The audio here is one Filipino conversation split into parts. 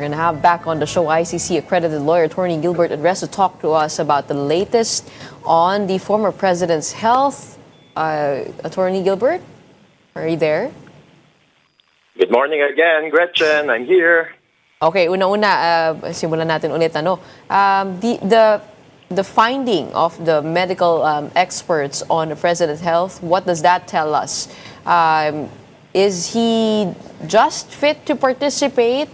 We're going to have back on the show ICC-accredited lawyer Atty. Gilbert Andres to talk to us about the latest on the former president's health. Atty. Gilbert, are you there? Good morning again, Gretchen. I'm here. Okay, una-una, simulan natin ulit. The finding of the medical experts on the president's health, what does that tell us? Is he just fit to participate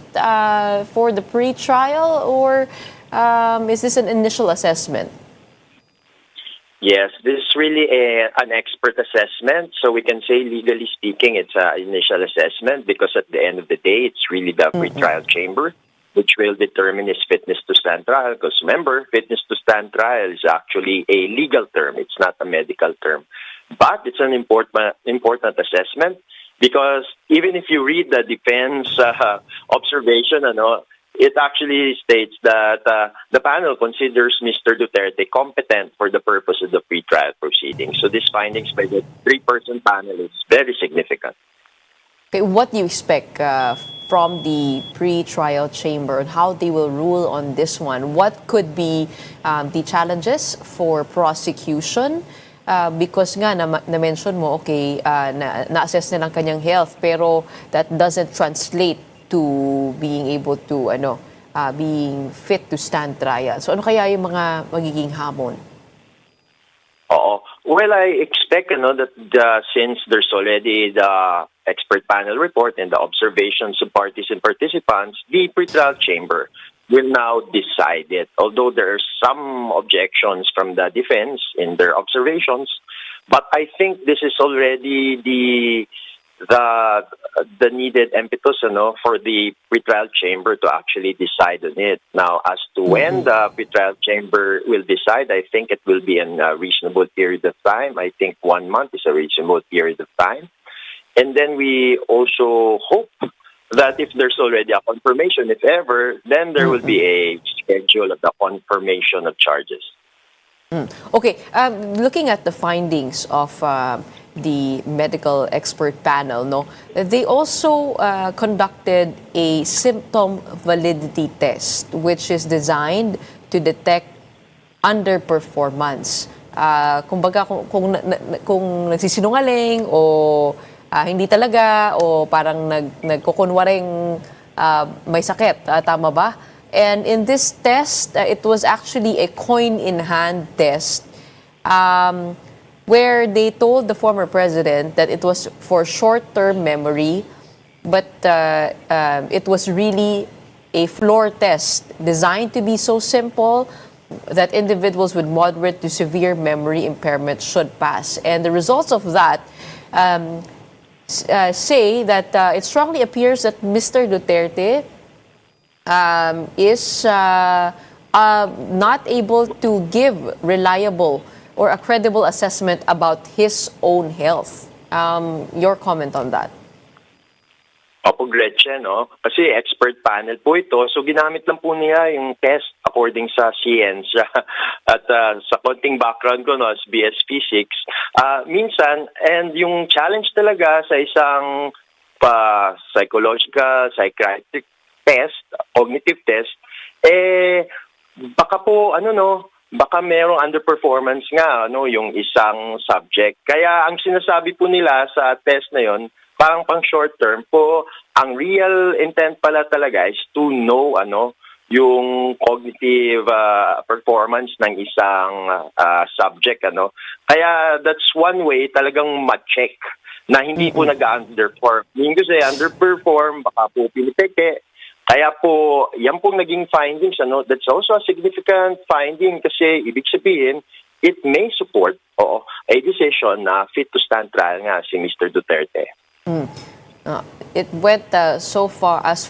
for the pre-trial, or is this an initial assessment? Yes, this is really an expert assessment. So we can say, legally speaking, it's an initial assessment because at the end of the day, it's really the pre-trial chamber which will determine his fitness to stand trial. Because remember, fitness to stand trial is actually a legal term. It's not a medical term. But it's an important assessment because even if you read the defense observation, it actually states that the panel considers Mr. Duterte competent for the purpose of the pre-trial proceedings. So these findings by the three-person panel is very significant. Okay, what do you expect from the pre-trial chamber and how they will rule on this one? What could be the challenges for prosecution? Because nga, na-mention mo, okay, na-assess nilang kanyang health, pero that doesn't translate to being able to, being fit to stand trial. So ano kaya yung mga magiging hamon? Well, I expect that since there's already the expert panel report and the observations of parties and participants, the pre-trial chamber will now decide it. Although there are some objections from the defense in their observations, but I think this is already the needed impetus for the pretrial chamber to actually decide on it. Now, as to when the pretrial chamber will decide, I think it will be in a reasonable period of time. I think 1 month is a reasonable period of time. And then we also hope that if there's already a confirmation, if ever, then there will be a schedule of the confirmation of charges. Okay, looking at the findings of the medical expert panel, they also conducted a symptom validity test, which is designed to detect underperformance. Kumbaga, kung nagsisinungaling o hindi talaga, o parang nagkukunwaring may sakit, tama ba? And in this test, it was actually a coin-in-hand test where they told the former president that it was for short-term memory, but it was really a floor test designed to be so simple that individuals with moderate to severe memory impairment should pass. And the results of that say that it strongly appears that Mr. Duterte is not able to give reliable or a credible assessment about his own health. Your comment on that? Opo, Gretchen, kasi expert panel po ito. So ginamit lang po niya yung test according sa siyensya. At sa konting background ko, as BS Physics, minsan, and yung challenge talaga sa isang psychological, psychiatric test, cognitive test, baka po, baka merong underperformance nga, yung isang subject. Kaya ang sinasabi po nila sa test na yon, parang pang short term po, ang real intent pala talaga is to know, yung cognitive performance ng isang subject, Kaya that's one way talagang ma-check na hindi po nag-underperform. Yung kasi underperform, baka po pinipeke. Kaya po, yan pong naging findings, that's also a significant finding kasi ibig sabihin, it may support a decision na fit to stand trial nga si Mr. Duterte. It went so far as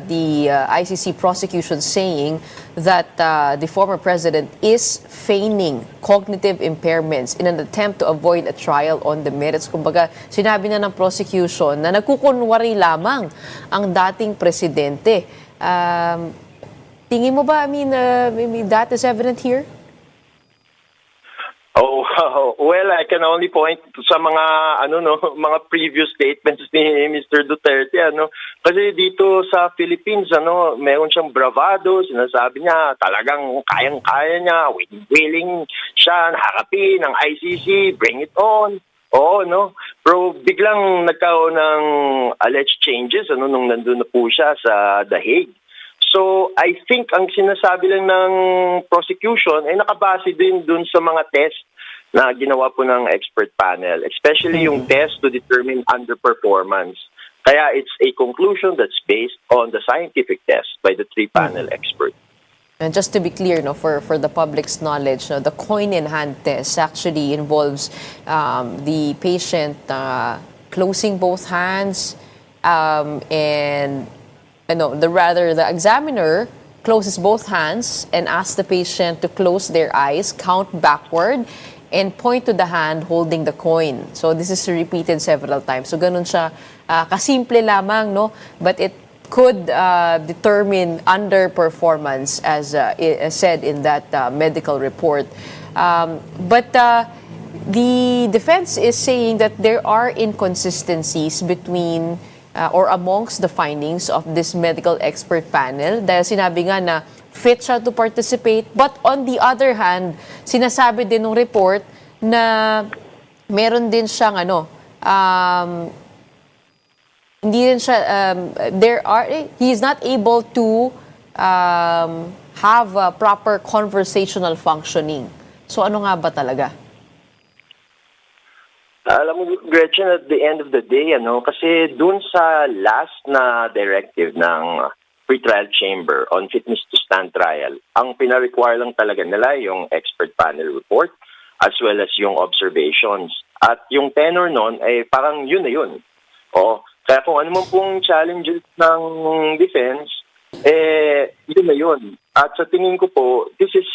the ICC prosecution saying that the former president is feigning cognitive impairments in an attempt to avoid a trial on the merits. Kumbaga, sinabi na ng prosecution na nagkukunwari lamang ang dating presidente. Tingin mo ba, maybe that is evident here? Oh, Well, I can only point sa mga mga previous statements ni Mr. Duterte kasi dito sa Philippines meron siyang bravado, sinasabi niya talagang kayang-kaya niya, willing siya na harapin ng ICC, bring it on. Oo, no. Pero biglang nagkaroon ng alleged changes nung nandun na po siya sa The Hague. So, I think ang sinasabi lang ng prosecution ay nakabase din dun sa mga test na ginawa po ng expert panel, especially yung test to determine underperformance. Kaya it's a conclusion that's based on the scientific test by the three-panel experts. And just to be clear, for the public's knowledge, the coin-in-hand test actually involves the patient closing both hands and the examiner closes both hands and asks the patient to close their eyes, count backward, and point to the hand holding the coin. So this is repeated several times. So ganun siya, kasimple lamang, no? But it could determine underperformance as said in that medical report. But the defense is saying that there are inconsistencies between or amongst the findings of this medical expert panel dahil sinabi nga na fit siya to participate, but on the other hand, sinasabi din ng report na meron din siyang hindi din siya he is not able to have a proper conversational functioning. So ano nga ba talaga? Alam mo, Gretchen, at the end of the day, kasi dun sa last na directive ng pre-trial chamber on fitness to stand trial, ang pina-require lang talaga nila yung expert panel report as well as yung observations. At yung tenor nun ay parang yun na yun. Kaya kung ano man pong challenges ng defense, yun na yun. At sa tingin ko po, this is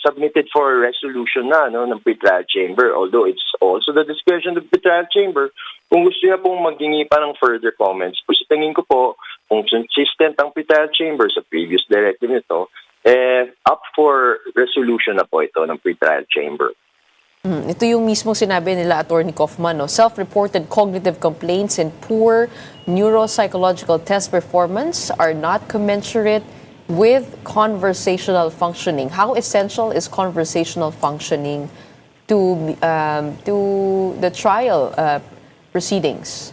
submitted for resolution na ng pre-trial chamber. Although it's also the discretion of the pre-trial chamber kung gusto niya pong maghingi pa ng further comments. Pero sa tingin ko po, kung consistent ang pre-trial chamber sa previous directive nito, up for resolution na po ito ng pre-trial chamber. Ito yung mismo sinabi nila, Atty. Kaufman, self-reported cognitive complaints and poor neuropsychological test performance are not commensurate with conversational functioning. How essential is conversational functioning to the trial proceedings?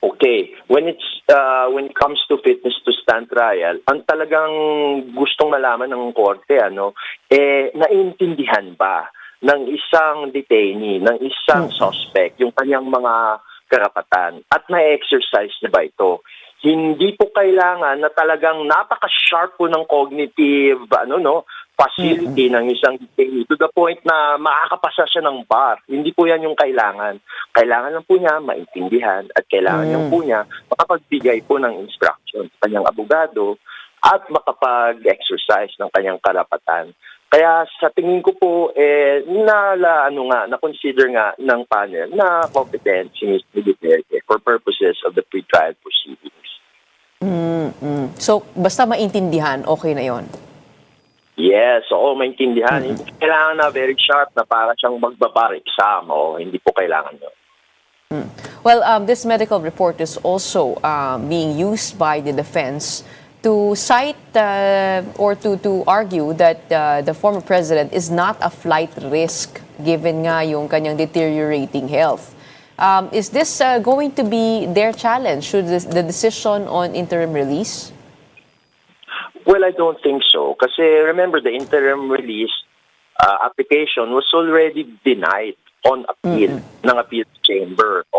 Okay, when it comes to fitness to stand trial, ang talagang gustong malaman ng korte naiintindihan ba ng isang detainee, ng isang suspect, yung kanyang mga karapatan at na-exercise na ba ito? Hindi po kailangan na talagang napaka-sharp po ng cognitive facility ng isang detainee to the point na makakapasa siya ng bar. Hindi po yan yung kailangan. Kailangan lang po niya maintindihan at kailangan lang po niya makapagbigay po ng instruction sa kanyang abogado at makapag-exercise ng kanyang karapatan. Kaya sa tingin ko po, na-consider nga ng panel na competent si Mr. Duterte for purposes of the pre-trial proceedings. So, basta maintindihan, okay na yon? Yes, maintindihan. Hindi kailangan na very sharp na para siyang magbabar exam. Hindi po kailangan yun. Well, this medical report is also being used by the defense to cite or to argue that the former president is not a flight risk given nga yung kanyang deteriorating health. Is this going to be their challenge? Should the decision on interim release? Well, I don't think so. Kasi remember, the interim release application was already denied on appeal ng appeal chamber.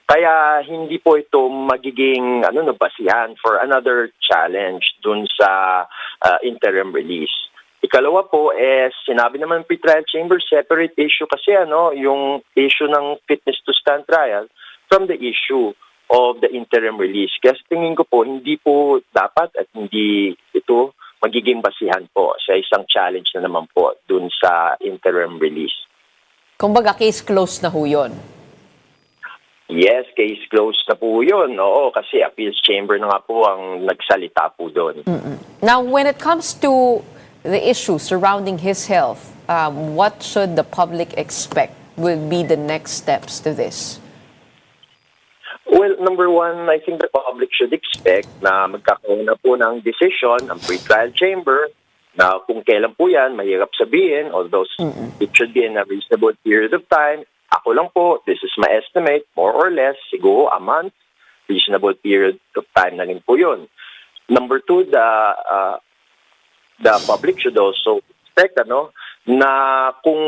Kaya hindi po ito magiging basihan for another challenge dun sa interim release. Ikalawa po, sinabi naman pre-trial chamber, separate issue kasi yung issue ng fitness to stand trial from the issue of the interim release. Kasi tingin ko po, hindi po dapat at hindi ito magiging basihan po sa isang challenge na naman po dun sa interim release. Kumbaga, case closed na ho yun. Yes, case closed na po yun. Kasi appeals chamber na nga po ang nagsalita po doon. Now, when it comes to the issue surrounding his health, what should the public expect will be the next steps to this? Well, number one, I think the public should expect na magkakaroon na po ng decision ang pre-trial chamber na kung kailan po yan, mahirap sabihin, although it should be in a reasonable period of time. Ako lang po, this is my estimate, more or less, siguro a month, reasonable period of time na rin po yun. Number two, the public should also expect na kung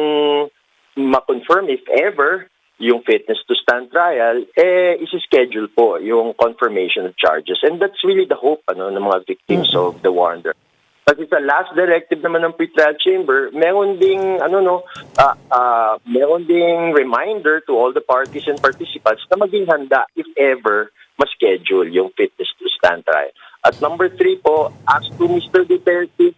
ma-confirm if ever yung fitness to stand trial, isi-schedule po yung confirmation of charges. And that's really the hope ng mga victims of the war on drugs. Kasi sa last directive naman ng pre-trial chamber, meron ding reminder to all the parties and participants na maging handa if ever ma-schedule yung fitness to stand trial. At number three po, as to Mr. Duterte,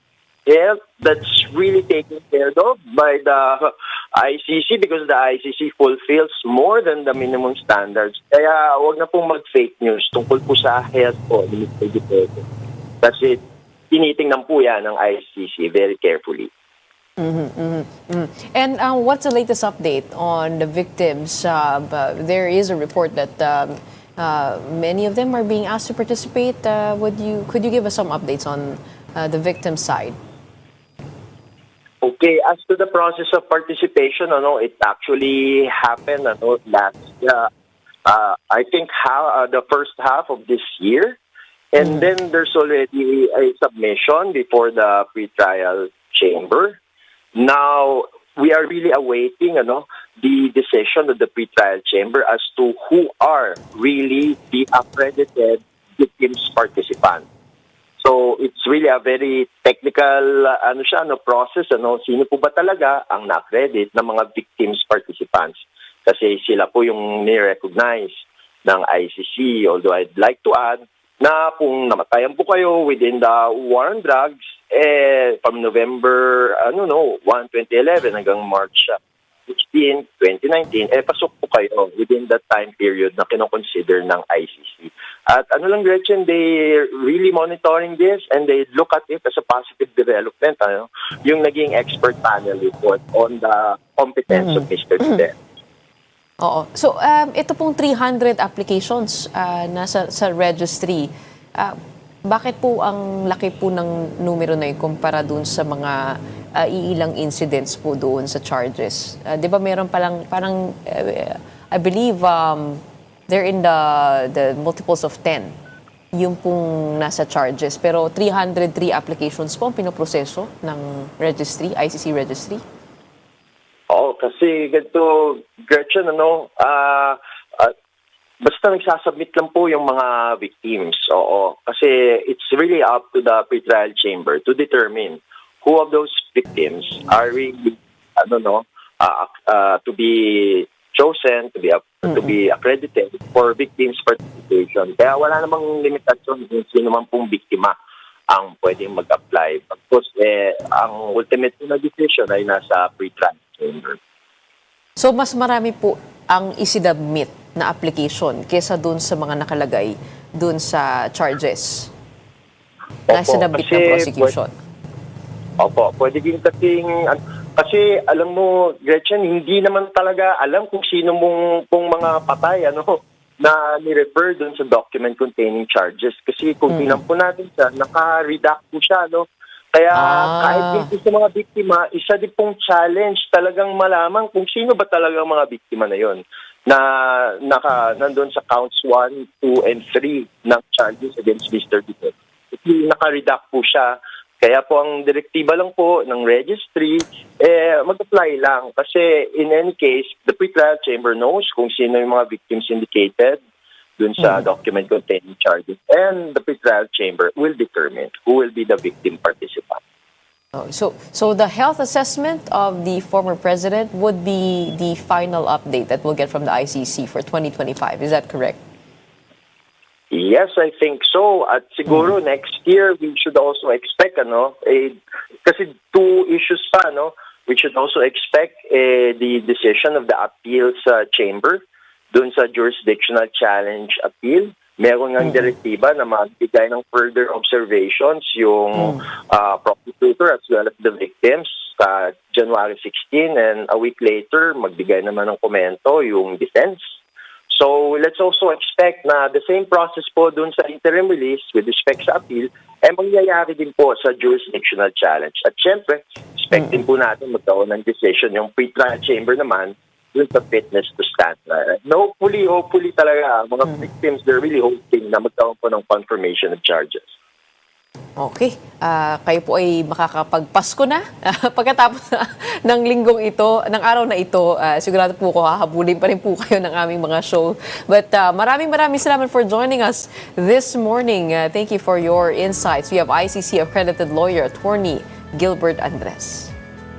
that's really taken care of by the ICC because the ICC fulfills more than the minimum standards. Kaya huwag na pong mag-fake news tungkol po sa health po ni Mr. Duterte. Kasi tinitingnan po yan ng ICC very carefully. And what's the latest update on the victims? There is a report that many of them are being asked to participate. Could you give us some updates on the victim side? Okay, as to the process of participation, it actually happened last, I think, the first half of this year. And then there's already a submission before the pre-trial chamber. Now, we are really awaiting the decision of the pre-trial chamber as to who are really the accredited victims participants. So, it's really a very technical process. Sino po ba talaga ang na-accredit ng mga victims participants? Kasi sila po yung ni-recognize ng ICC. Although I'd like to add na kung namatayan po kayo within the war on drugs, from November 1, 2011 hanggang March 16, 2019, pasok po kayo within that time period na kinoconsider ng ICC. At Gretchen, they really monitoring this and they look at it as a positive development. Yung naging expert panel report on the competence of Mr. Duterte. Oo. So, ito pong 300 applications sa registry. Bakit po ang laki po ng numero na yun kumpara dun sa mga iilang incidents po doon sa charges? Di ba meron parang I believe they're in the multiples of 10 yung pong nasa charges. Pero 303 applications po ang pinoproseso ng registry, ICC registry? Oo, kasi ganito, Gretchen, basta nagsasubmit lang po yung mga victims. Oo, kasi it's really up to the pre-trial chamber to determine who of those victims are really, to be chosen, to be accredited for victims participation. Kaya wala namang limitasyon kung sino man pong biktima ang pwedeng mag-apply. Of course, ang ultimate na decision ay nasa pre-trial chamber. So, mas marami po ang isinubmit na application kesa dun sa mga nakalagay dun sa charges na isinubmit ng prosecution. Opo, pwede din kasi alam mo, Gretchen, hindi naman talaga alam kung sino pong mga patay na ni-refer dun sa document containing charges. Kasi kung tingnan po natin siya, naka-redact po siya, Kaya kahit din sa mga biktima, isa din pong challenge talagang malaman kung sino ba talaga ang mga biktima na yon na nandun sa counts 1, 2, and 3 ng charges against Mr. Duterte. Naka-redact po siya. Kaya po ang direktiba lang po ng registry, mag-apply lang. Kasi in any case, the pre-trial chamber knows kung sino yung mga victims indicated dun sa document containing charges. And the pre-trial chamber will determine who will be the victim participant. So the health assessment of the former president would be the final update that we'll get from the ICC for 2025. Is that correct? Yes, I think so. At siguro next year, we should also expect, kasi two issues pa, we should also expect the decision of the appeals chamber dun sa jurisdictional challenge appeal. Meron ng direktiba na magbigay ng further observations yung prosecutor as well as the victims sa January 16 and a week later, magbigay naman ng komento yung defense. So let's also expect na the same process po dun sa interim release with respect sa appeal, mangyayari din po sa jurisdictional challenge. At syempre, expecting po natin magkaroon ng decision yung pre-trial chamber naman dun sa fitness to stand. Hopefully talaga, mga victims, they're really hoping na magkaroon po ng confirmation of charges. Okay. Kayo po ay makakapagpasko na pagkatapos ng linggong ito, ng araw na ito. Sigurado po ko hahabulin pa rin po kayo ng aming mga show. But maraming salamat for joining us this morning. Thank you for your insights. We have ICC-accredited lawyer, Atty. Gilbert Andres.